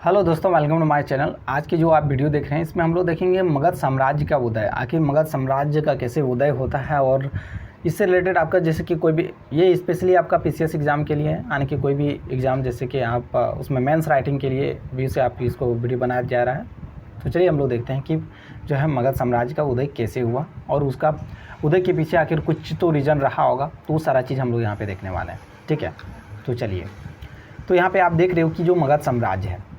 Hello दोस्तों, welcome to my channel. आज की जो आप वीडियो देख रहे हैं इसमें हम लोग देखेंगे मगध साम्राज्य का उदय। आखिर मगध साम्राज्य का कैसे उदय होता है और इससे रिलेटेड आपका जैसे कि कोई भी ये स्पेशली आपका पीसीएस एग्ज़ाम के लिए है, यानी कि कोई भी एग्ज़ाम जैसे कि आप उसमें मेंस राइटिंग के लिए भी से आप इसको वीडियो बनाया जा रहा है। तो चलिए हम लोग देखते हैं कि जो है मगध साम्राज्य का उदय कैसे हुआ और उसका उदय के पीछे आखिर कुछ तो रीज़न रहा होगा, तो वो सारा चीज़ हम लोग यहाँ पर देखने वाले हैं। ठीक है, तो चलिए। तो यहाँ पर आप देख रहे हो कि जो मगध साम्राज्य है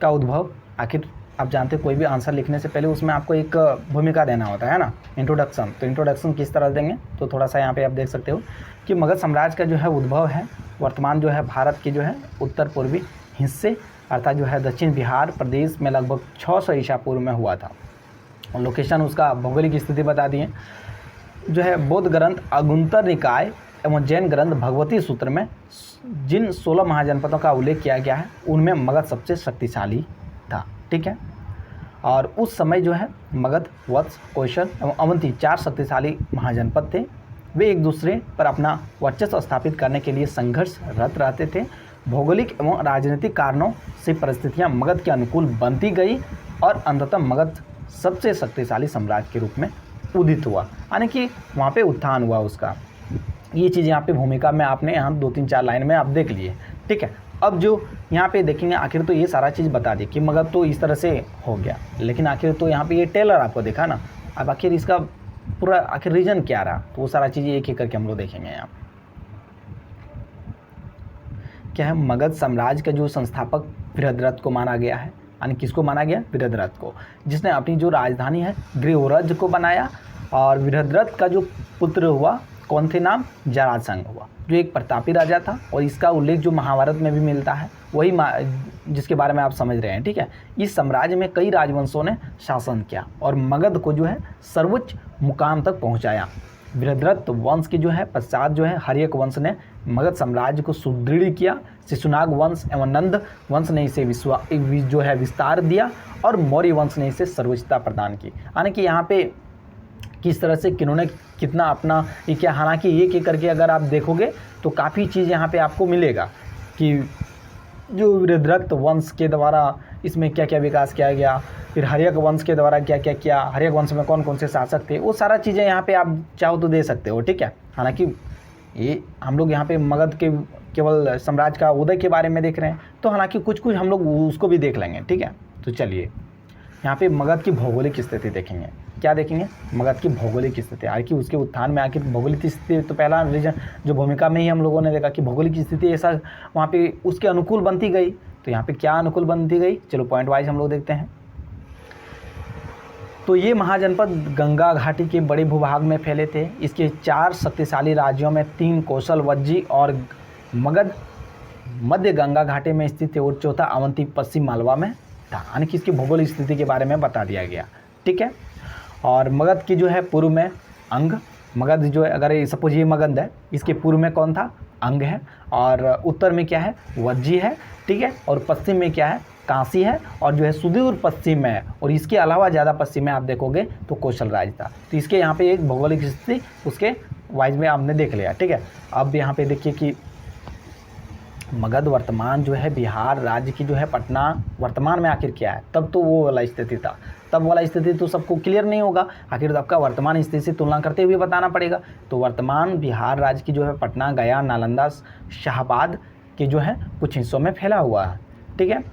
का उद्भव, आखिर आप जानते हैं कोई भी आंसर लिखने से पहले उसमें आपको एक भूमिका देना होता है ना, इंट्रोडक्शन। तो इंट्रोडक्शन किस तरह देंगे, तो थोड़ा सा यहाँ पे आप देख सकते हो कि मगध साम्राज्य का जो है उद्भव है वर्तमान जो है भारत के जो है उत्तर पूर्वी हिस्से अर्थात जो है दक्षिण बिहार प्रदेश में लगभग 600 ईसा पूर्व में हुआ था। और लोकेशन उसका भौगोलिक स्थिति बता दिए। जो है बौद्ध ग्रंथ अगुंतर निकाय एवं जैन ग्रंथ भगवती सूत्र में जिन 16 महाजनपदों का उल्लेख किया गया है उनमें मगध सबसे शक्तिशाली था। ठीक है, और उस समय जो है मगध, वत्स, कौशल एवं अवंती 4 शक्तिशाली महाजनपद थे। वे एक दूसरे पर अपना वर्चस्व स्थापित करने के लिए संघर्षरत रहते थे। भौगोलिक एवं राजनीतिक कारणों से परिस्थितियां मगध के अनुकूल बनती गई और अंततः मगध सबसे शक्तिशाली साम्राज्य के रूप में उदित हुआ, यानी कि वहाँ पे उत्थान हुआ उसका। ये चीज़ यहाँ पे भूमिका में आपने यहाँ 2-3-4 लाइन में आप देख लिए। ठीक है, अब जो यहाँ पे देखेंगे आखिर तो ये सारा चीज़ बता दी कि मगध तो इस तरह से हो गया, लेकिन आखिर तो यहाँ पे ये टेलर आपको देखा ना, अब आखिर इसका पूरा आखिर रीजन क्या रहा, तो वो सारा चीज़ें एक एक करके हम लोग देखेंगे। यहाँ क्या है, मगध साम्राज्य का जो संस्थापक बृहद्रथ को माना गया है, यानी किसको माना गया, बृहद्रथ को, जिसने अपनी जो राजधानी है गृहरज को बनाया। और बृहद्रथ का जो पुत्र हुआ कौन थे नाम, जरासंध हुआ, जो एक प्रतापी राजा था। और इसका उल्लेख जो महाभारत में भी मिलता है वही जिसके बारे में आप समझ रहे हैं। ठीक है, इस साम्राज्य में कई राजवंशों ने शासन किया और मगध को जो है सर्वोच्च मुकाम तक पहुंचाया। बृहद्रथ वंश की जो है पश्चात जो है हर्यक वंश ने मगध साम्राज्य को सुदृढ़ किया। शिशुनाग वंश एवं नंद वंश ने इसे जो है विस्तार दिया और मौर्य वंश ने इसे सर्वोच्चता प्रदान की। यानी कि यहाँ पे किस तरह से किन्होंने कितना अपना ये क्या, हालांकि एक करके अगर आप देखोगे तो काफ़ी चीज़ यहाँ पे आपको मिलेगा कि जो बृहद्रथ वंश के द्वारा इसमें क्या क्या विकास किया गया, फिर हर्यक वंश के द्वारा क्या क्या किया, हर्यक वंश में कौन कौन से शासक थे, वो सारा चीज़ें यहाँ पे आप चाहो तो दे सकते हो। ठीक है, हालांकि ये हम लोग यहाँ पे मगध के केवल साम्राज्य का उदय के बारे में देख रहे हैं, तो हालांकि कुछ कुछ हम लोग उसको भी देख लेंगे। ठीक है, तो चलिए यहाँ पे मगध की भौगोलिक स्थिति देखेंगे। क्या देखेंगे, मगध की भौगोलिक स्थिति। आखिर उसके उत्थान में आखिर भौगोलिक स्थिति तो पहला रीजन जो भूमिका में ही हम लोगों ने देखा कि भौगोलिक स्थिति ऐसा वहाँ पे उसके अनुकूल बनती गई। तो यहाँ पे क्या अनुकूल बनती गई, चलो पॉइंट वाइज हम लोग देखते हैं। तो ये महाजनपद गंगा घाटी के बड़े भूभाग में फैले थे। इसके 4 शक्तिशाली राज्यों में 3 कौशल, वज्जी और मगध मध्य गंगा घाटी में स्थित है और चौथा अवंती पश्चिम मालवा में था। यानी कि इसकी भौगोलिक स्थिति के बारे में बता दिया गया। ठीक है, और मगध की जो है पूर्व में अंग, मगध जो है अगर सपोज ये मगध है, इसके पूर्व में कौन था, अंग है, और उत्तर में क्या है, वज्जी है। ठीक है, और पश्चिम में क्या है, काशी है, और जो है सुदूर पश्चिम में है, और इसके अलावा ज़्यादा पश्चिम में आप देखोगे तो कौशल राज था। तो इसके यहाँ पे एक भौगोलिक स्थिति उसके वाइज में आपने देख लिया। ठीक है, अब यहाँ पे देखिए कि मगध वर्तमान जो है बिहार राज्य की जो है पटना वर्तमान में आखिर क्या है, तब तो वो वाला स्थिति था। तब वाला स्थिति तो सबको क्लियर नहीं होगा, आखिर आपका वर्तमान स्थिति से तुलना करते हुए बताना पड़ेगा। तो वर्तमान बिहार राज्य की जो है पटना, गया, नालंदा, शाहाबाद के जो है कुछ हिस्सों में फैला हुआ है। ठीक है,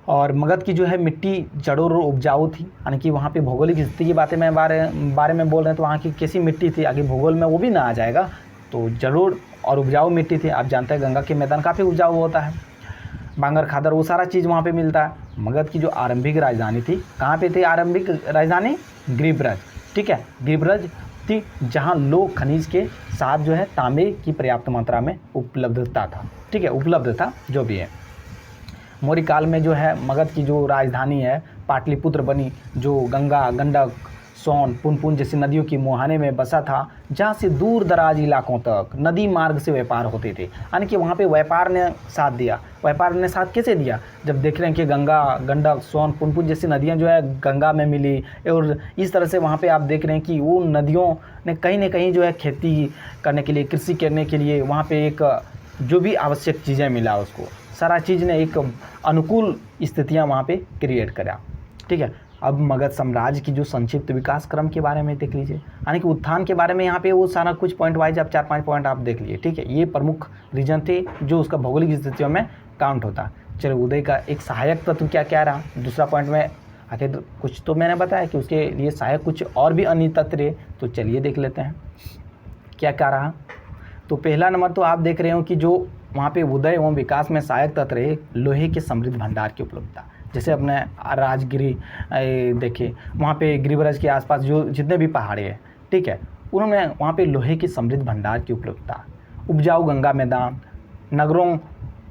और मगध की जो है मिट्टी जड़ों और उपजाऊ थी, यानी कि वहाँ पे भौगोलिक स्थिति की बातें मैं बारे में बोल रहे हैं तो वहाँ की कैसी मिट्टी थी, आगे भूगोल में वो भी ना आ जाएगा। तो जड़ों और उपजाऊ मिट्टी थी। आप जानते हैं गंगा के मैदान काफ़ी उपजाऊ होता है, बांगर खादर वो सारा चीज़ वहाँ पे मिलता है। मगध की जो आरंभिक राजधानी थी, कहाँ पे थी आरंभिक राजधानी, गिरिब्रज। ठीक है, गिरिब्रज थी जहाँ लोह खनिज के साथ जो है तांबे की पर्याप्त मात्रा में उपलब्धता था। ठीक है, उपलब्ध था जो भी है। मौर्य काल में जो है मगध की जो राजधानी है पाटलिपुत्र बनी, जो गंगा, गंडक, सोन, पुनपुन जैसी नदियों की मुहाने में बसा था, जहाँ से दूर दराज इलाकों तक नदी मार्ग से व्यापार होते थे। यानी कि वहाँ पे व्यापार ने साथ दिया। व्यापार ने साथ कैसे दिया, जब देख रहे हैं कि गंगा, गंडक, सोन, पुनपुन जैसी नदियाँ जो है गंगा में मिली, और इस तरह से वहाँ पे आप देख रहे हैं कि वो नदियों ने कहीं ना कहीं जो है खेती करने के लिए, कृषि करने के लिए वहाँ पे एक जो भी आवश्यक चीज़ें मिला उसको सारा चीज़ ने एक अनुकूल स्थितियाँ वहाँ पे क्रिएट करा। ठीक है, अब मगध साम्राज्य की जो संक्षिप्त विकास क्रम के बारे में देख लीजिए, यानी कि उत्थान के बारे में यहाँ पे वो सारा कुछ पॉइंट वाइज आप 4-5 पॉइंट आप देख लिए। ठीक है, ये प्रमुख रीजन थे जो उसका भौगोलिक स्थितियों में काउंट होता। चलो, उदय का एक सहायक तत्व क्या क्या रहा, दूसरा पॉइंट में आखिर कुछ तो मैंने बताया कि उसके लिए सहायक कुछ और भी अन्य तत्व रहे, तो चलिए देख लेते हैं क्या क्या रहा। तो पहला नंबर तो आप देख रहे हो कि जो वहाँ पे उदय एवं विकास में सहायक तत्व रहे, लोहे के समृद्ध भंडार की उपलब्धता। जैसे अपने राजगिरी देखिए, वहाँ पे गिरिब्रज के आसपास जो जितने भी पहाड़ी है, ठीक है, उन्होंने वहाँ पे लोहे की समृद्ध भंडार की उपलब्धता, उपजाऊ गंगा मैदान, नगरों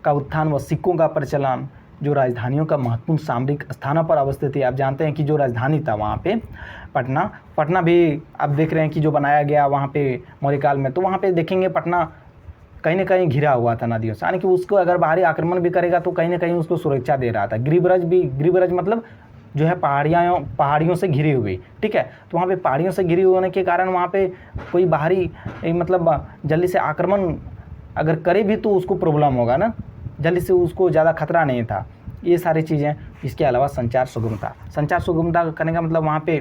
का उत्थान व सिक्कों का प्रचलन, जो राजधानियों का महत्वपूर्ण सामरिक स्थानों पर अवस्थित है। आप जानते हैं कि जो राजधानी था वहाँ पे पटना भी आप देख रहे हैं कि जो बनाया गया वहाँ पे मौर्यकाल में, तो वहाँ पे देखेंगे पटना कहीं ना कहीं घिरा हुआ था नदियों से, यानी कि उसको अगर बाहरी आक्रमण भी करेगा तो कहीं ना कहीं उसको सुरक्षा दे रहा था। गिरिब्रज मतलब जो है पहाड़ियों से घिरी हुई। ठीक है, तो वहाँ पे पहाड़ियों से घिरी होने के कारण वहाँ पे कोई बाहरी मतलब जल्दी से आक्रमण अगर करे भी तो उसको प्रॉब्लम होगा ना, जल्दी से उसको ज़्यादा खतरा नहीं था। ये सारी चीज़ें। इसके अलावा संचार सुगमता करने का मतलब वहाँ पे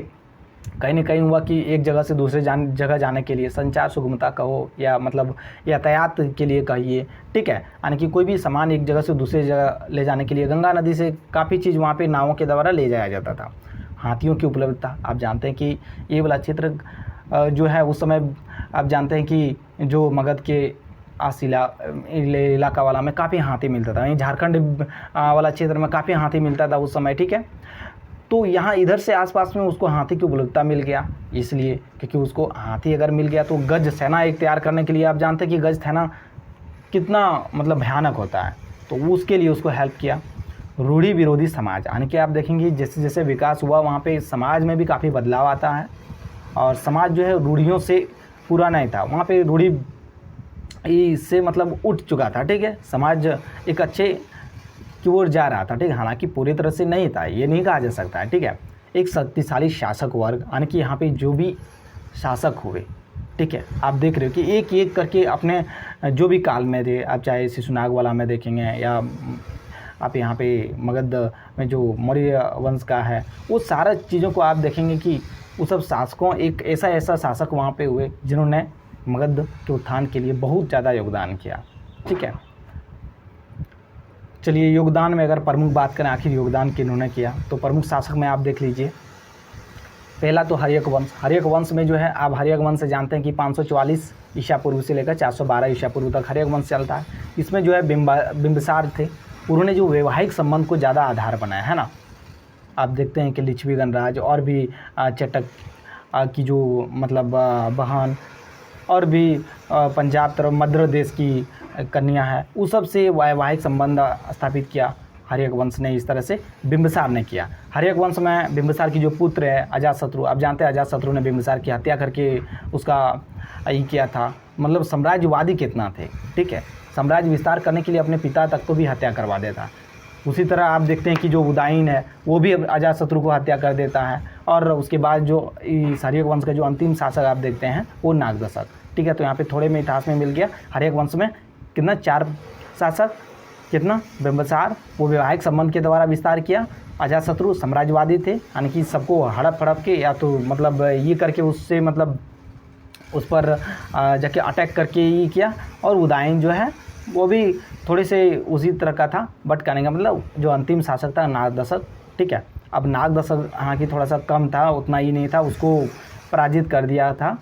कहीं ना कहीं हुआ कि एक जगह से दूसरे जगह जाने के लिए संचार सुगमता कहो या मतलब यातायात के लिए कहिए। ठीक है, यानी कि कोई भी सामान एक जगह से दूसरी जगह ले जाने के लिए गंगा नदी से काफ़ी चीज़ वहाँ पे नावों के द्वारा ले जाया जाता था। हाथियों की उपलब्धता, आप जानते हैं कि ये वाला क्षेत्र जो है उस समय आप जानते हैं कि जो मगध के आसिला इलाका वाला में काफ़ी हाथी मिलता था, झारखंड वाला क्षेत्र में काफ़ी हाथी मिलता था उस समय। ठीक है, तो यहाँ इधर से आसपास में उसको हाथी की उपलब्धता मिल गया, इसलिए क्योंकि उसको हाथी अगर मिल गया तो गज सेना एक तैयार करने के लिए आप जानते हैं कि गज सेना कितना मतलब भयानक होता है, तो उसके लिए उसको हेल्प किया। रूढ़ी विरोधी समाज, यानी कि आप देखेंगे जैसे जैसे विकास हुआ वहाँ पे समाज में भी काफ़ी बदलाव आता है, और समाज जो है रूढ़ियों से पूरा नहीं था, वहाँ पे रूढ़ी से मतलब उठ चुका था। ठीक है, समाज एक अच्छे की ओर जा रहा था। ठीक है, हालांकि पूरी तरह से नहीं था, ये नहीं कहा जा सकता है। ठीक है, एक शक्तिशाली शासक वर्ग, यानी कि यहाँ पे जो भी शासक हुए, ठीक है, आप देख रहे हो कि एक एक करके अपने जो भी काल में थे, आप चाहे शिशुनाग वाला में देखेंगे या आप यहाँ पे मगध में जो मौर्य वंश का है, वो सारा चीज़ों को आप देखेंगे कि वो सब शासकों एक ऐसा शासक वहाँ पे हुए जिन्होंने मगध के उत्थान के लिए बहुत ज़्यादा योगदान किया। ठीक है, चलिए योगदान में अगर प्रमुख बात करें आखिर योगदान किन्होंने किया, तो प्रमुख शासक में आप देख लीजिए। पहला तो हर्यक वंश में जो है, आप हर्यक वंश से जानते हैं कि 544 ईसा पूर्व से लेकर 412 ईसा पूर्व तक हर्यक वंश चलता है। इसमें जो है बिंबिसार थे, उन्होंने जो वैवाहिक संबंध को ज़्यादा आधार बनाया है ना। आप देखते हैं कि लिच्छवी गणराज और भी चटक की जो मतलब बहन और भी पंजाब तरफ मध्य देश की कन्या है, उस सब से वैवाहिक संबंध स्थापित किया हर्यक वंश ने। इस तरह से बिंबिसार ने किया। हर्यक वंश में बिंबिसार की जो पुत्र है अजातशत्रु, आप जानते हैं अजातशत्रु ने बिंबिसार की हत्या करके उसका ये किया था, मतलब साम्राज्यवादी कितना थे। ठीक है, साम्राज्य विस्तार करने के लिए अपने पिता तक को भी हत्या करवा देता। उसी तरह आप देखते हैं कि जो उदायन है वो भी अजातशत्रु को हत्या कर देता है, और उसके बाद जो इस हर्यक वंश का जो अंतिम शासक आप देखते हैं वो नागदशक। ठीक है, तो यहाँ पे थोड़े में इतिहास में मिल गया। हर्यक वंश में कितना 4 शासक, कितना बिंबिसार, वो वैवाहिक संबंध के द्वारा विस्तार किया। अजातशत्रु साम्राज्यवादी थे, यानी कि सबको हड़प के या तो मतलब ये करके उससे मतलब उस पर जाके अटैक करके ये किया। और उदायन जो है वो भी थोड़े से उसी तरह का था, बट कहने का मतलब जो अंतिम शासक था नागदशक। ठीक है, अब नागदशक हालांकि थोड़ा सा कम था, उतना ही नहीं था, उसको पराजित कर दिया था।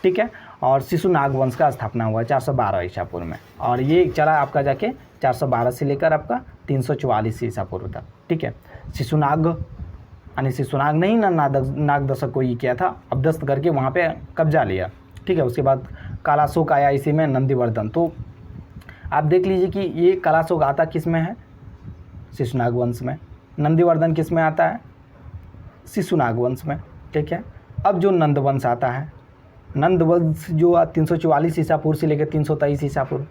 ठीक है, और शिशुनाग वंश का स्थापना हुआ 412 ईसा पूर्व में, और ये चला आपका जाके 412 से लेकर आपका 344 ईसा पूर्व तक। ठीक है, शिशुनाग यानी शिशुनाग नहीं ना नागदशक को ये किया था, अभ्यस्त करके वहाँ पे कब्जा लिया। ठीक है, उसके बाद कालाशोक आया इसी में, नंदीवर्धन। तो आप देख लीजिए कि ये कालाशोक आता किस में है, शिशुनाग वंश में। नंदीवर्धन किस में आता है, शिशुनाग वंश में। ठीक है, अब जो नंद वंश आता है, नंद वंश जो 344 ईसा पूर्व से लेकर 323 ईसा पूर्व।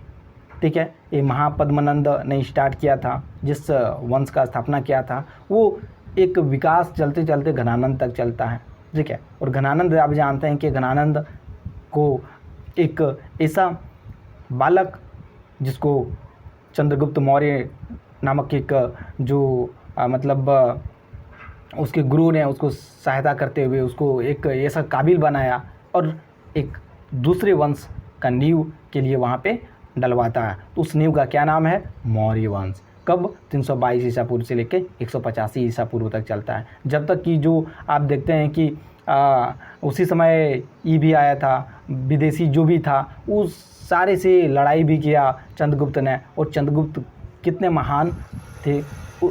ठीक है, ये महापद्मनंद ने स्टार्ट किया था, जिस वंश का स्थापना किया था, वो एक विकास चलते चलते घनानंद तक चलता है। ठीक है, और घनानंद आप जानते हैं कि घनानंद को एक ऐसा बालक जिसको चंद्रगुप्त मौर्य नामक एक जो मतलब उसके गुरु ने उसको सहायता करते हुए उसको एक ऐसा काबिल बनाया और एक दूसरे वंश का नींव के लिए वहाँ पे डलवाता है। तो उस नींव का क्या नाम है? मौर्य वंश। कब? 322 ईसा पूर्व से लेकर 185 ईसा पूर्व तक चलता है। जब तक कि जो आप देखते हैं कि उसी समय ये भी आया था, विदेशी जो भी था उस सारे से लड़ाई भी किया चंद्रगुप्त ने, और चंद्रगुप्त कितने महान थे।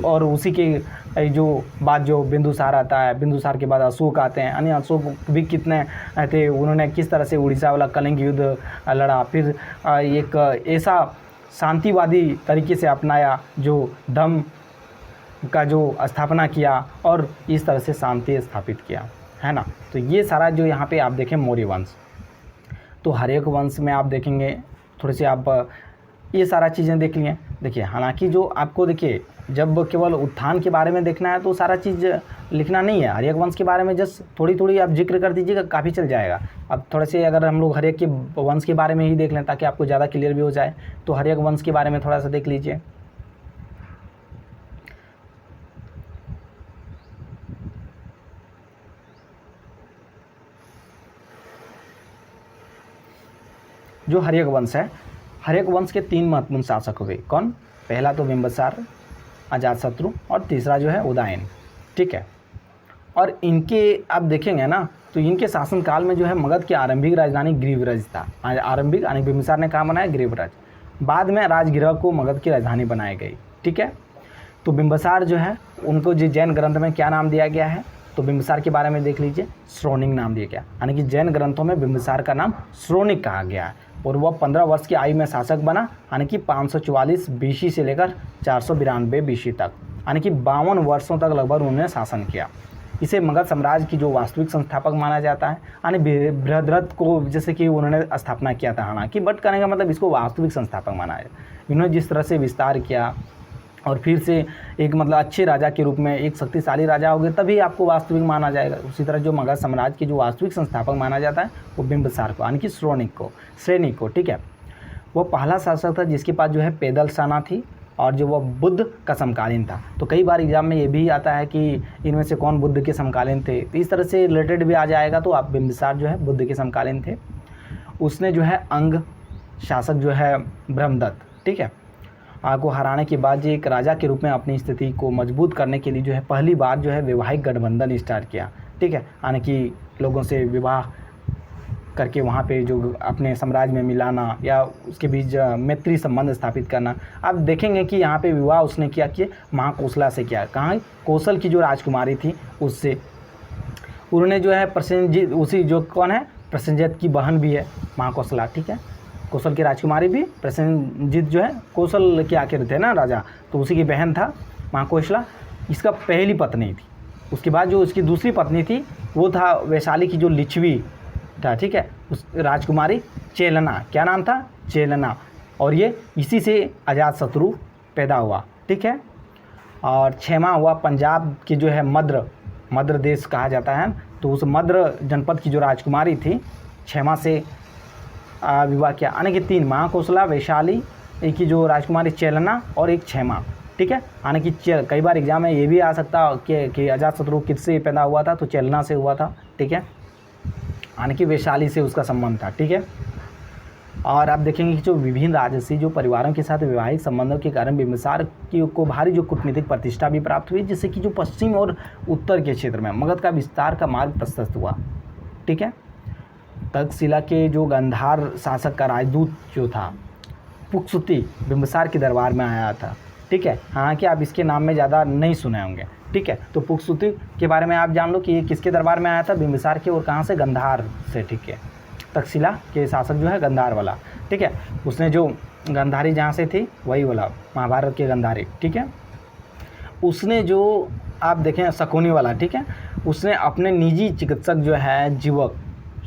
और उसी के जो बाद जो बिंदुसार आता है, बिंदुसार के बाद अशोक आते हैं, यानी अशोक भी कितने थे, उन्होंने किस तरह से उड़ीसा वाला कलिंग युद्ध लड़ा, फिर एक ऐसा शांतिवादी तरीके से अपनाया जो धर्म का जो स्थापना किया और इस तरह से शांति स्थापित किया, है ना। तो ये सारा जो यहाँ पे आप देखें मौर्य वंश, तो हर एक वंश में आप देखेंगे थोड़े से आप ये सारा चीज़ें देख लिए। देखिए हालांकि जो आपको देखिए जब केवल उत्थान के बारे में देखना है तो सारा चीज़ लिखना नहीं है, हर एक वंश के बारे में जस्ट थोड़ी थोड़ी आप जिक्र कर दीजिएगा, काफ़ी चल जाएगा। अब थोड़े से अगर हम लोग हर एक के वंश के बारे में ही देख लें ताकि आपको ज़्यादा क्लियर भी हो जाए, तो हर एक वंश के बारे में थोड़ा सा देख लीजिए। जो हर एक वंश है, हर एक वंश के 3 महत्वपूर्ण शासक हुए। कौन? पहला तो बिंबिसार, अजातशत्रु, और तीसरा जो है उदयन, ठीक है। और इनके आप देखेंगे ना तो इनके शासनकाल में जो है मगध की आरंभिक राजधानी ग्रीवराज था। आरंभिक यानी बिंबिसार ने कहाँ बनाया? ग्रीवराज। बाद में राजगृह को मगध की राजधानी बनाई गई, ठीक है। तो बिंबिसार जो है उनको जो जैन ग्रंथ में क्या नाम दिया गया है? तो बिंबिसार के बारे में देख लीजिए, श्रोणिक नाम दिया गया, यानी कि जैन ग्रंथों में बिंबिसार का नाम श्रोणिक कहा गया है। और वह 15 वर्ष की आयु में शासक बना, यानी कि 544 बीसी से लेकर 492 बीसी तक, यानी कि 52 वर्षों तक लगभग उन्होंने शासन किया। इसे मगध साम्राज्य की जो वास्तविक संस्थापक माना जाता है, यानी बृहद्रथ को जैसे कि उन्होंने स्थापना किया था, हालांकि बट करने का मतलब इसको वास्तविक संस्थापक माना है। इन्होंने जिस तरह से विस्तार किया और फिर से एक मतलब अच्छे राजा के रूप में एक शक्तिशाली राजा हो गए, तभी आपको वास्तविक माना जाएगा। उसी तरह जो मगध साम्राज्य के जो वास्तविक संस्थापक माना जाता है वो बिंबिसार को, यानी कि श्रोणिक को, ठीक है। वो पहला शासक था जिसके पास जो है पैदल सेना थी और जो वह बुद्ध का समकालीन था। तो कई बार एग्जाम में ये भी आता है कि इनमें से कौन बुद्ध के समकालीन थे, तो इस तरह से रिलेटेड भी आ जाएगा। तो आप बिंबिसार जो है बुद्ध के समकालीन थे। उसने जो है अंग शासक जो है ब्रह्मदत्त, ठीक है, को हराने के बाद जो एक राजा के रूप में अपनी स्थिति को मजबूत करने के लिए जो है पहली बार जो है वैवाहिक गठबंधन स्टार्ट किया, ठीक है, यानी कि लोगों से विवाह करके वहाँ पे जो अपने साम्राज्य में मिलाना या उसके बीच मैत्री संबंध स्थापित करना। आप देखेंगे कि यहाँ पे विवाह उसने किया कि महाकोसला से किया। कहाँ? कौशल की जो राजकुमारी थी उससे। उन्होंने जो है प्रसेनजीत, उसी जो कौन है प्रसेनजीत की बहन भी है महाकोसला, ठीक है। कौशल की राजकुमारी भी प्रसेनजीत जो है कौशल के आखिर थे ना राजा, तो उसी की बहन था महाकोसला। इसका पहली पत्नी थी। उसके बाद जो उसकी दूसरी पत्नी थी वो था वैशाली की जो लिच्छवी था, ठीक है, उस राजकुमारी चेलना। क्या नाम था? चेलना। और ये इसी से अजातशत्रु पैदा हुआ, ठीक है। और 6वां हुआ पंजाब की जो है मद्र देश कहा जाता है, तो उस मद्र जनपद की जो राजकुमारी थी 6वां से विवाह किया, यानी कि 3 महाकोसला, वैशाली की जो राजकुमारी चेलना और एक 6वां, ठीक है। यानी कि कई बार एग्जाम में ये भी आ सकता कि अजातशत्रु किससे पैदा हुआ था, तो चेलना से हुआ था, ठीक है, यानी कि वैशाली से उसका संबंध था, ठीक है। और आप देखेंगे कि जो विभिन्न राजसी जो परिवारों के साथ वैवाहिक संबंधों के कारण बिंबिसार को भारी जो कूटनीतिक प्रतिष्ठा भी प्राप्त हुई, जिससे कि जो पश्चिम और उत्तर के क्षेत्र में मगध का विस्तार का मार्ग प्रशस्त हुआ, ठीक है। तक्षशिला के जो गांधार शासक का राजदूत जो था पुकसुति बिंबिसार के दरबार में आया था, ठीक है। हालांकि आप इसके नाम में ज़्यादा नहीं सुने होंगे, ठीक है। तो पुकसुति के बारे में आप जान लो कि ये किसके दरबार में आया था? बिंबिसार के। और कहाँ से? गांधार से, ठीक है। तक्षशिला के शासक जो है गांधार वाला, ठीक है। उसने जो गांधारी जहाँ से थी वही वाला महाभारत के गांधारी, ठीक है। उसने जो आप देखें शकुनी वाला, ठीक है, उसने अपने निजी चिकित्सक जो है जीवक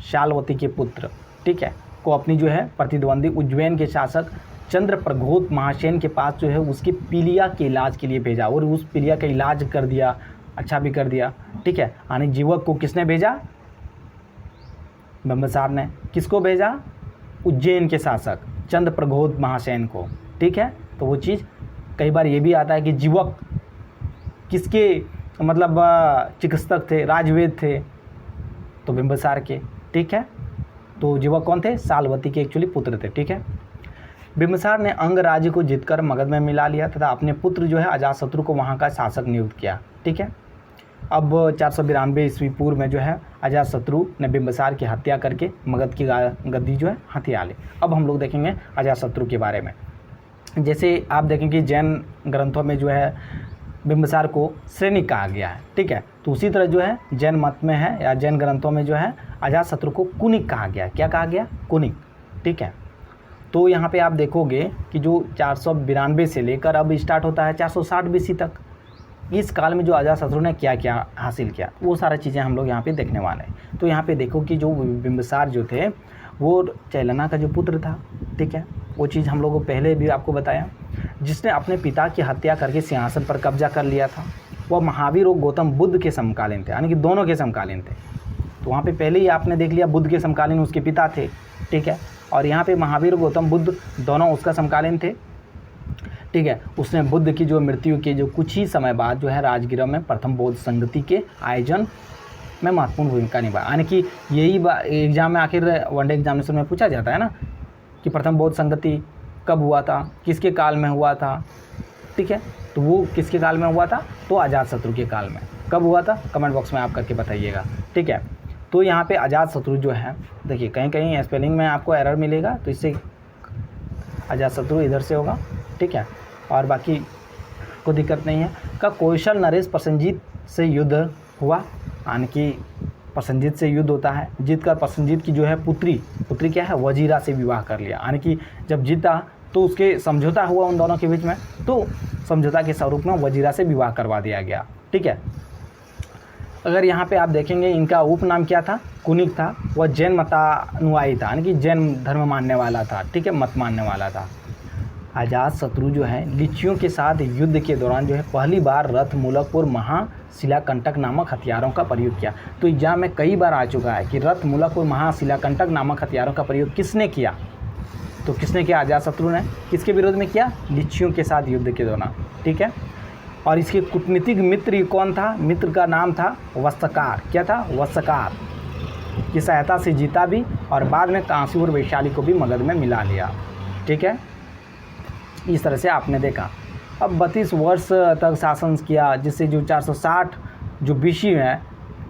शालवती के पुत्र, ठीक है, को अपनी जो है प्रतिद्वंदी उज्जैन के शासक चंद्रप्रघोत महासेन के पास जो है उसकी पीलिया के इलाज के लिए भेजा और उस पीलिया का इलाज कर दिया, अच्छा भी कर दिया, ठीक है। यानी जीवक को किसने भेजा? बिंबिसार ने। किसको भेजा? उज्जैन के शासक चंद्रप्रघोत महासेन को, ठीक है। तो वो चीज़ कई बार ये भी आता है कि जीवक किसके मतलब चिकित्सक थे, राजवेद थे, तो बिंबिसार के। ठीक है, तो जीवक कौन थे? सालवती के एक्चुअली पुत्र थे। ठीक है, बिंबिसार ने अंग राज्य को जीतकर मगध में मिला लिया तथा अपने पुत्र जो है अजातशत्रु को वहाँ का शासक नियुक्त किया। ठीक है, अब 492 ईस्वी पूर्व में जो है अजातशत्रु ने बिंबिसार की हत्या करके मगध की गद्दी जो है हथिया ली। अब हम लोग देखेंगे अजातशत्रु के बारे में। जैसे आप देखेंगे जैन ग्रंथों में जो है बिंबिसार को सैनिक कहा गया है। ठीक है, तो उसी तरह जो है जैन मत में है या जैन ग्रंथों में जो है अजातशत्रु को कुनिक कहा गया। क्या कहा गया? कुनिक। ठीक है, तो यहाँ पे आप देखोगे कि जो 492 से लेकर अब स्टार्ट होता है 460 BC तक, इस काल में जो अजातशत्रु ने क्या क्या हासिल किया वो सारा चीज़ें हम लोग यहाँ पे देखने वाले हैं। तो यहाँ पे देखो कि जो बिंबिसार जो थे वो चैलना का जो पुत्र था। ठीक है, वो चीज़ हम लोगों को पहले भी आपको बताया, जिसने अपने पिता की हत्या करके सिंहासन पर कब्जा कर लिया था। वह महावीर और गौतम बुद्ध के समकालीन थे, यानी कि दोनों के समकालीन थे। तो वहाँ पे पहले ही आपने देख लिया बुद्ध के समकालीन उसके पिता थे। ठीक है, और यहाँ पे महावीर और गौतम बुद्ध दोनों उसका समकालीन थे। ठीक है, उसने बुद्ध की जो मृत्यु के जो कुछ ही समय बाद जो है राजगृह में प्रथम बौद्ध संगति के आयोजन में महत्वपूर्ण भूमिका निभाई। यानी कि यही एग्जाम में आखिर वनडे एग्जामिनेशन में पूछा जाता है ना कि प्रथम बौद्ध संगति कब हुआ था, किसके काल में हुआ था। ठीक है, तो वो किसके काल में हुआ था? तो अजातशत्रु के काल में। कब हुआ था? कमेंट बॉक्स में आप करके बताइएगा। ठीक है, तो यहाँ पे अजातशत्रु जो है, देखिए कहीं कहीं स्पेलिंग में आपको एरर मिलेगा, तो इससे अजातशत्रु इधर से होगा। ठीक है, और बाकी कोई दिक्कत नहीं है। का कौशल नरेश प्रसेनजीत से युद्ध हुआ, यानी कि प्रसेनजीत से युद्ध होता है। जीतकर प्रसेनजीत की जो है पुत्री क्या है? वजीरा से विवाह कर लिया। यानी कि जब जीता तो उसके समझौता हुआ उन दोनों के बीच में, तो समझौता के स्वरूप में वजीरा से विवाह करवा दिया गया। ठीक है, अगर यहाँ पे आप देखेंगे इनका उपनाम क्या था? कुनिक था। वह जैन मतानुयायी था, यानी कि जैन धर्म मानने वाला था। ठीक है, मत मानने वाला था। अजातशत्रु जो है लिच्छियों के साथ युद्ध के दौरान जो है पहली बार रथ मूलक और महाशिलाकंटक नामक हथियारों का प्रयोग किया। तो एग्जाम में कई बार आ चुका है कि रथ मूलक और महाशिलाकंटक नामक हथियारों का प्रयोग किसने किया? तो किसने किया? अजातशत्रु ने। किसके विरोध में किया? लिच्छियों के साथ युद्ध के दौरान। ठीक है, और इसके कूटनीतिक मित्र कौन था? मित्र का नाम था वत्सकार। क्या था? वत्सकार की सहायता से जीता भी, और बाद में कांसी और वैशाली को भी मगध में मिला लिया। ठीक है, इस तरह से आपने देखा। अब 32 वर्ष तक शासन किया, जिससे जो 460 जो BC है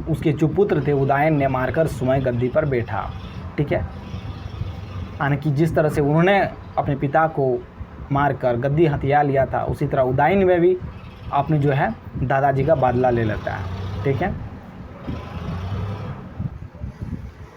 उसके जो पुत्र थे उदयन ने मारकर स्वयं गद्दी पर बैठा। ठीक है, यानी कि जिस तरह से उन्होंने अपने पिता को मारकर गद्दी हथिया लिया था, उसी तरह उदयन में भी अपने जो है दादाजी का बदला ले लेता है। ठीक है,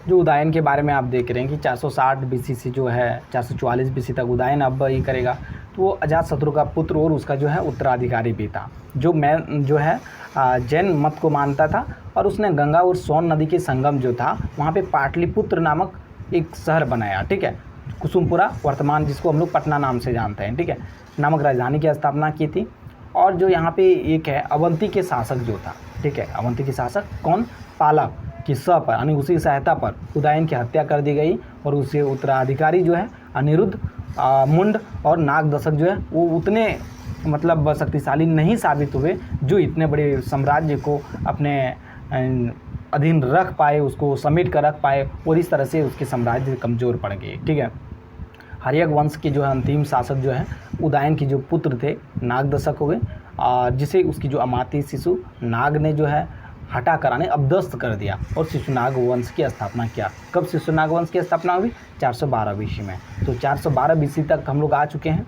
जो उदयन के बारे में आप देख रहे हैं कि 460 BC से जो है 444 BC तक उदयन अब ये करेगा। तो वो अजातशत्रु का पुत्र और उसका जो है उत्तराधिकारी भी था, जो है जैन मत को मानता था। और उसने गंगा और सोन नदी के संगम जो था वहाँ पे पाटलिपुत्र नामक एक शहर बनाया। ठीक है, कुसुमपुरा वर्तमान जिसको हम लोग पटना नाम से जानते हैं। ठीक है, नामक राजधानी की स्थापना की थी। और जो यहाँ पे एक है अवंती के शासक जो था। ठीक है, अवंती के शासक कौन? पालक की पर यानी उसी की सहायता पर उदयन की हत्या कर दी गई, और उसके उत्तराधिकारी जो है अनिरुद्ध, मुंड और नागदशक जो है वो उतने मतलब शक्तिशाली नहीं साबित हुए जो इतने बड़े साम्राज्य को अपने अधीन रख पाए, उसको समेट कर रख पाए, और इस तरह से उसके साम्राज्य कमज़ोर पड़ गए। ठीक है, हर्यक वंश के जो है अंतिम शासक जो है उदयन के जो पुत्र थे नागदशक हुए, जिसे उसकी जो अमाती शिशु नाग ने जो है हटा कराने अबदस्त कर दिया और शिशुनाग वंश की स्थापना किया। कब शिशुनाग वंश की स्थापना हुई? 412 BC में। तो 412 BC तक हम लोग आ चुके हैं।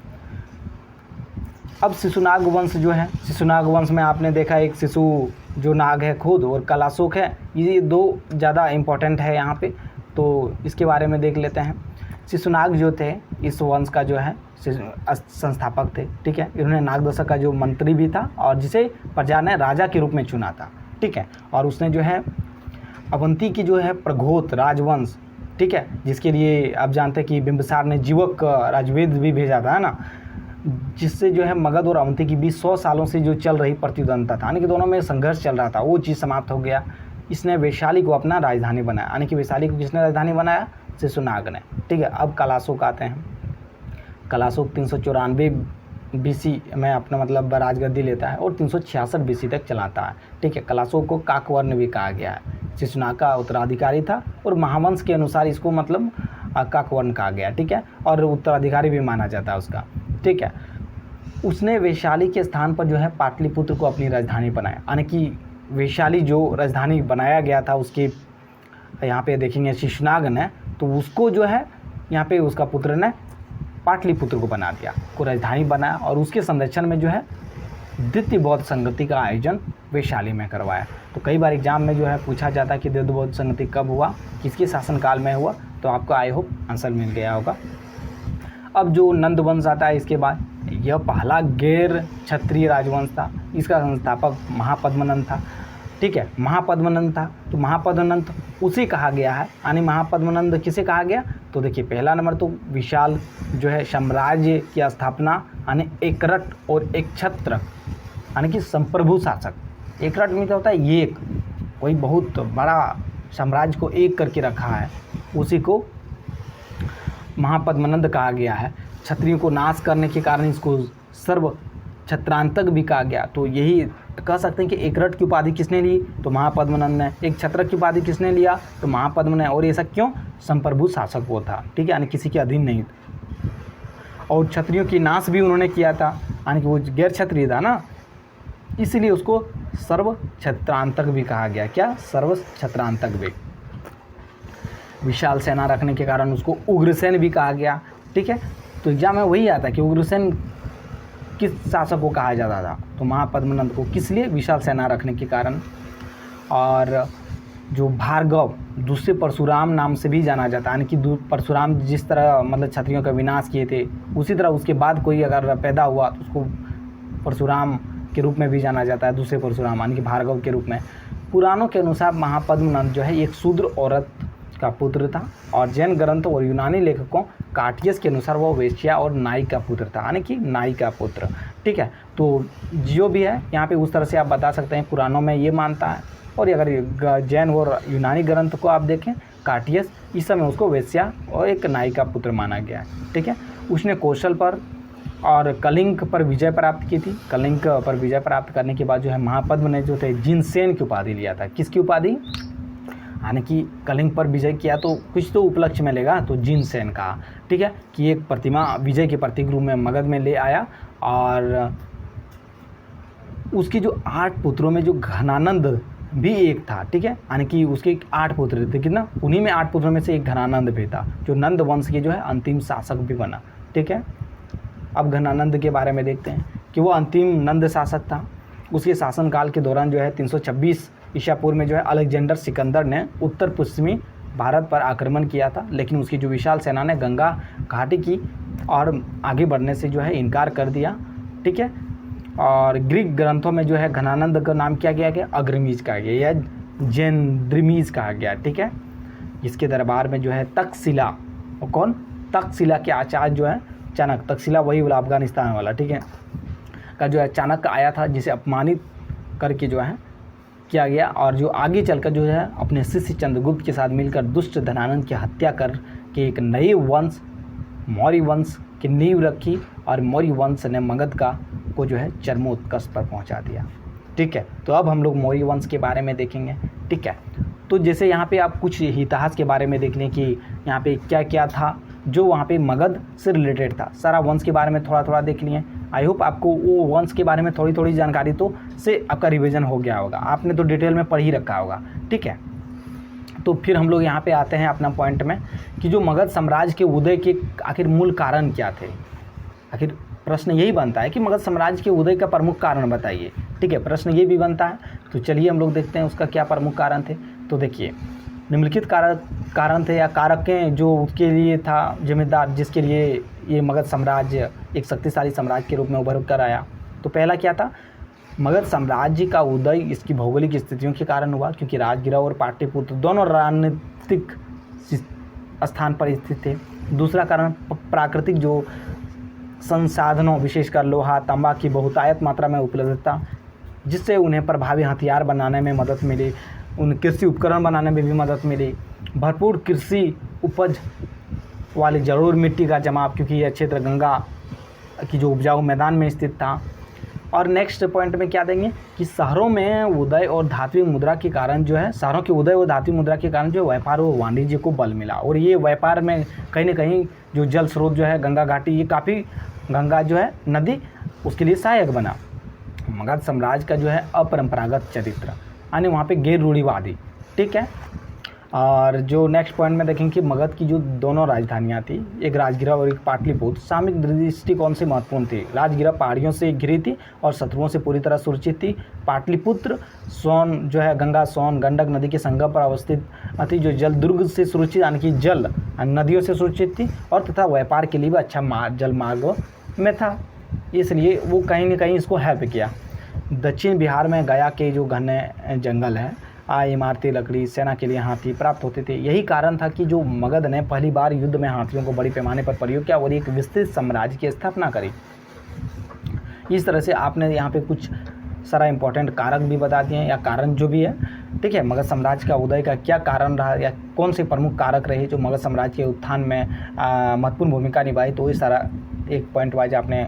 अब शिशुनाग वंश जो है, शिशुनाग वंश में आपने देखा एक शिशु जो नाग है खुद और कलाशोक है, ये दो ज़्यादा इम्पोर्टेंट है यहाँ पे, तो इसके बारे में देख लेते हैं। शिशुनाग जो थे इस वंश का जो है संस्थापक थे। ठीक है, इन्होंने नागदशक का जो मंत्री भी था और जिसे प्रजा ने राजा के रूप में चुना था। ठीक है, और उसने जो है अवंती की जो है प्रघोत राजवंश, ठीक है, जिसके लिए आप जानते हैं कि बिंबिसार ने जीवक राजवेद भी भेजा था, है ना, जिससे जो है मगध और अवंती की बीच 100 सालों से जो चल रही प्रतिद्वंदता था, यानी कि दोनों में संघर्ष चल रहा था, वो चीज़ समाप्त हो गया। इसने वैशाली को अपना राजधानी बनाया, यानी कि वैशाली को किसने राजधानी बनाया? शिशुनाग ने। ठीक है, अब कलाशोक आते हैं। कलाशोक 394 BC में अपना मतलब राजगद्दी लेता है और 366 BC तक चलाता है। ठीक है, कलाशों को काकवर्ण भी कहा गया है, शिशुनाग का उत्तराधिकारी था और महावंश के अनुसार इसको मतलब काकवर्ण कहा गया। ठीक है, और उत्तराधिकारी भी माना जाता है उसका। ठीक है, उसने वैशाली के स्थान पर जो है पाटलिपुत्र को अपनी राजधानी बनाया, यानी कि वैशाली जो राजधानी बनाया गया था उसके यहाँ पे देखेंगे शिशुनाग ने, तो उसको जो है यहाँ पे उसका पुत्र ने पाटलिपुत्र को बना दिया, को राजधानी बनाया और उसके संरक्षण में जो है द्वितीय बौद्ध संगति का आयोजन वैशाली में करवाया। तो कई बार एग्जाम में जो है पूछा जाता है कि द्वितीय बौद्ध संगति कब हुआ, किसके शासनकाल में हुआ, तो आपको आई होप आंसर मिल गया होगा। अब जो नंद वंश आता है इसके बाद, यह पहला गैर क्षत्रिय राजवंश था। इसका संस्थापक महापद्मनंद था। ठीक है, महापद्मनंद था, तो महापद्मनंद उसे कहा गया है, यानी महापद्मनंद किसे कहा गया, तो देखिए पहला नंबर तो विशाल जो है साम्राज्य की स्थापना, यानी एकरट और एक छत्र, यानी कि संप्रभु शासक। एकरट में क्या होता है, एक कोई बहुत बड़ा साम्राज्य को एक करके रखा है, उसी को महापद्मनंद कहा गया है। क्षत्रियों को नाश करने के कारण इसको सर्व छत्रांतक भी कहा गया। तो यही कह सकते हैं कि एकरट की उपाधि किसने ली, तो महापद्मनंद ने। एक छत्रक की उपाधि किसने लिया, तो महापद्म ने। और ऐसा क्यों, संप्रभु शासक वो था। ठीक है, यानी किसी के अधीन नहीं था। और क्षत्रियों की नाश भी उन्होंने किया था, यानी कि वो गैर क्षत्रिय था ना, इसलिए उसको सर्व छत्रांतक भी कहा गया। क्या, सर्व छत्रांतक भी। विशाल सेना रखने के कारण उसको उग्रसेन भी कहा गया। ठीक है, तो एग्जाम में वही आता है कि उग्रसेन किस शासक को कहा जाता था, तो महापद्मनंद को। किस लिए, विशाल सेना रखने के कारण। और जो भार्गव दूसरे परशुराम नाम से भी जाना जाता है, यानी कि परशुराम जिस तरह मतलब क्षत्रियों का विनाश किए थे, उसी तरह उसके बाद कोई अगर पैदा हुआ तो उसको परशुराम के रूप में भी जाना जाता है, दूसरे परशुराम यानी कि भार्गव के रूप में। पुराणों के अनुसार महापद्मनंद जो है एक शूद्र औरत का पुत्र था, और जैन ग्रंथ और यूनानी लेखकों काटियस के अनुसार वो वेश्या और नाई का पुत्र था, यानी कि नाई का पुत्र। ठीक है, तो जो भी है यहाँ पे उस तरह से आप बता सकते हैं, पुराणों में ये मानता है। और अगर जैन और यूनानी ग्रंथ को आप देखें, काटियस, इस समय उसको वेश्या और एक नाई का पुत्र माना गया है। ठीक है, उसने कौशल पर और कलिंग पर विजय प्राप्त की थी। कलिंग पर विजय प्राप्त करने के बाद जो है महापद्म ने जो थे जिनसेन की उपाधि लिया था। किसकी उपाधि, यानी कि कलिंग पर विजय किया तो कुछ तो उपलक्ष्य मिलेगा, तो जिनसेन का। ठीक है, कि एक प्रतिमा विजय के प्रतीक रूप में मगध में ले आया। और उसके जो 8 पुत्रों में जो घनानंद भी एक था। ठीक है, यानी कि उसके 8 पुत्र थे, कितना, उन्हीं में 8 पुत्रों में से एक घनानंद भी था, जो नंद वंश के जो है अंतिम शासक भी बना। ठीक है, अब घनानंद के बारे में देखते हैं कि वो अंतिम नंद शासक था। उसके शासनकाल के दौरान जो है 326 ईसा पूर्व में जो है अलेक्जेंडर सिकंदर ने उत्तर पश्चिमी भारत पर आक्रमण किया था, लेकिन उसकी जो विशाल सेना ने गंगा घाटी की और आगे बढ़ने से जो है इनकार कर दिया। ठीक है, और ग्रीक ग्रंथों में जो है घनानंद का नाम क्या किया गया, अग्रमीज कहा गया या जेंद्रिमीज कहा गया। ठीक है, इसके दरबार में जो है तक्षशिला, और कौन, तक्षशिला के आचार्य जो है चाणक्य, तक्षशिला वही वाला अफगानिस्तान वाला, ठीक है, का जो है चाणक्य आया था, जिसे अपमानित करके जो है किया गया। और जो आगे चलकर जो है अपने शिष्य चंद्रगुप्त के साथ मिलकर दुष्ट धनानंद की हत्या कर के एक नए वंश मौर्य वंश की नींव रखी, और मौर्य वंश ने मगध का को जो है चरमोत्कर्ष पर पहुंचा दिया। ठीक है, तो अब हम लोग मौर्य वंश के बारे में देखेंगे। ठीक है, तो जैसे यहाँ पे आप कुछ इतिहास के बारे में देख लें कि यहाँ पे क्या क्या था जो वहाँ पे मगध से रिलेटेड था। सारा वंश के बारे में थोड़ा थोड़ा देख लिए। आई होप आपको वो वंश के बारे में थोड़ी थोड़ी जानकारी तो से आपका रिवीजन हो गया होगा, आपने तो डिटेल में पढ़ ही रखा होगा। ठीक है, तो फिर हम लोग यहाँ पे आते हैं अपना पॉइंट में कि जो मगध साम्राज्य के उदय के आखिर मूल कारण क्या थे। आखिर प्रश्न यही बनता है कि मगध साम्राज्य के उदय का प्रमुख कारण बताइए। ठीक है, प्रश्न ये भी बनता है, तो चलिए हम लोग देखते हैं उसका क्या प्रमुख कारण थे। तो देखिए, निम्नलिखित कारण थे या कारकें जो उसके लिए था जिम्मेदार, जिसके लिए ये मगध साम्राज्य एक शक्तिशाली साम्राज्य के रूप में उभर कर आया। तो पहला क्या था, मगध साम्राज्य का उदय इसकी भौगोलिक स्थितियों के कारण हुआ, क्योंकि राजगिरा और पाटलिपुत्र दोनों राजनीतिक स्थान पर स्थित थे। दूसरा कारण प्राकृतिक जो संसाधनों, विशेषकर लोहा तांबा की बहुतायत मात्रा में उपलब्धता, जिससे उन्हें प्रभावी हथियार बनाने में मदद मिली, उन कृषि उपकरण बनाने में भी मदद मिली। भरपूर कृषि उपज वाली जरूर मिट्टी का जमाव, क्योंकि यह क्षेत्र गंगा की जो उपजाऊ मैदान में स्थित था। और नेक्स्ट पॉइंट में क्या देंगे कि शहरों में उदय और धात्विक मुद्रा के कारण जो है, शहरों के उदय और धात्विक मुद्रा के कारण जो व्यापार व वाणिज्य को बल मिला। और ये व्यापार में कहीं ना कहीं जो जल स्रोत जो है गंगा घाटी, ये काफ़ी गंगा जो है नदी उसके लिए सहायक बना। मगध साम्राज्य का जो है अपरंपरागत चरित्र, यानी वहाँ पे गैर रूढ़िवादी, ठीक है। और जो नेक्स्ट पॉइंट में देखेंगे कि मगध की जो दोनों राजधानियाँ थी, एक राजगिरा और एक पाटलिपुत्र, सामरिक दृष्टिकोण से महत्वपूर्ण थी। राजगिरा पहाड़ियों से घिरी थी और शत्रुओं से पूरी तरह सुरक्षित थी। पाटलिपुत्र सोन जो है गंगा सोन गंडक नदी के संगम पर अवस्थित थी, जो जल दुर्ग से सुरक्षित, यानी कि जल नदियों से सुरक्षित थी और तथा व्यापार के लिए भी अच्छा जल मार्ग में था, इसलिए वो कहीं ना कहीं इसको हेल्प किया। दक्षिण बिहार में गया के जो घने जंगल है, इमारती लकड़ी, सेना के लिए हाथी प्राप्त होते थे। यही कारण था कि जो मगध ने पहली बार युद्ध में हाथियों को बड़ी पैमाने पर प्रयोग किया और एक विस्तृत साम्राज्य की स्थापना करी। इस तरह से आपने यहाँ पे कुछ सारा इंपॉर्टेंट कारक भी बता दिए हैं, या कारण जो भी है, ठीक है। मगध साम्राज्य का उदय का क्या कारण रहा, या कौन से प्रमुख कारक रहे जो मगध साम्राज्य के उत्थान में महत्वपूर्ण भूमिका निभाई, तो ये सारा एक पॉइंट वाइज आपने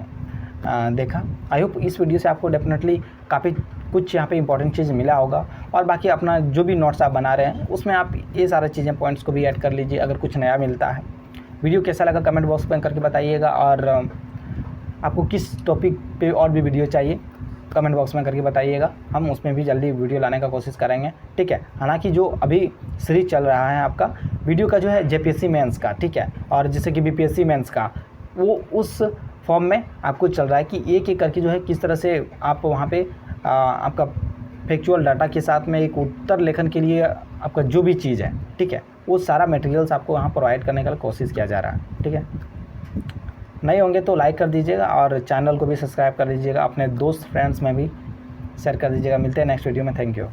देखा। आई होप इस वीडियो से आपको डेफिनेटली काफ़ी कुछ यहाँ पे इंपॉर्टेंट चीज़ मिला होगा। और बाकी अपना जो भी नोट्स आप बना रहे हैं उसमें आप ये सारा चीज़ें पॉइंट्स को भी ऐड कर लीजिए अगर कुछ नया मिलता है। वीडियो कैसा लगा कमेंट बॉक्स में करके बताइएगा, और आपको किस टॉपिक पे और भी वीडियो चाहिए कमेंट बॉक्स में करके बताइएगा, हम उसमें भी जल्दी वीडियो लाने का कोशिश करेंगे, ठीक है। हालांकि जो अभी सीरीज चल रहा है आपका वीडियो का जो है JPSC मेंस का, ठीक है, और जैसे कि BPSC मेंस का, वो उस फॉर्म में आपको चल रहा है कि एक एक करके जो है किस तरह से आप वहाँ पे आपका फैक्चुअल डाटा के साथ में एक उत्तर लेखन के लिए आपका जो भी चीज़ है, ठीक है, वो सारा मटेरियल्स आपको वहाँ प्रोवाइड करने का कोशिश किया जा रहा है, ठीक है। नए होंगे तो लाइक कर दीजिएगा और चैनल को भी सब्सक्राइब कर दीजिएगा, अपने दोस्त फ्रेंड्स में भी शेयर कर दीजिएगा। मिलते हैं नेक्स्ट वीडियो में, थैंक यू।